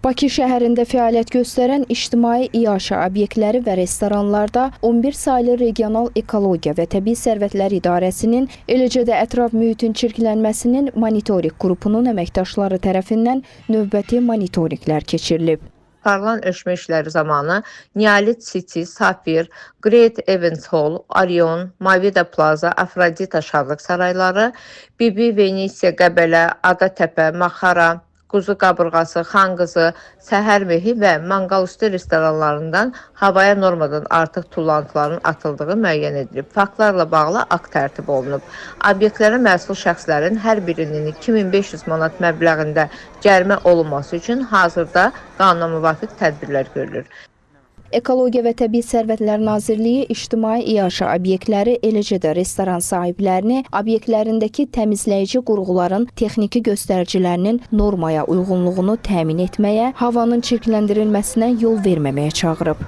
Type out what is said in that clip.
Bakı şəhərində fəaliyyət göstərən ictimai iaşə obyektləri və restoranlarda 11 saylı Regional Ekologiya və Təbii Sərvətlər İdarəsinin, eləcə də ətraf mühitin çirklənməsinin monitorinq qrupunun əməkdaşları tərəfindən növbəti monitorinqlər keçirilib. Aparılan ölçmə işləri zamanı Nialit City, Safir, Great Events Hall, Orion, Mavida Plaza, Afrodita Şadlıq sarayları, Bibi Venesiya Qəbələ, Adatəpə, Maxara, Quzu Qabırğası, Xanqızı, Səhər Mehi və Manqalüstü restoranlarından havaya normadan artıq tullantıların atıldığı müəyyən edilib. Faktlarla bağlı akt tərtib olunub. Obyektlərə məsul şəxslərin hər birinin 2500 manat məbləğində cərimə olunması üçün hazırda qanuna müvafiq tədbirlər görülür. Ekologiya və Təbii Sərvətlər Nazirliyi ictimai iaşə obyektləri, eləcə də restoran sahiblərini obyektlərindəki təmizləyici qurğuların texniki göstəricilərinin normaya uyğunluğunu təmin etməyə, havanın çirkləndirilməsinə yol verməməyə çağırıb.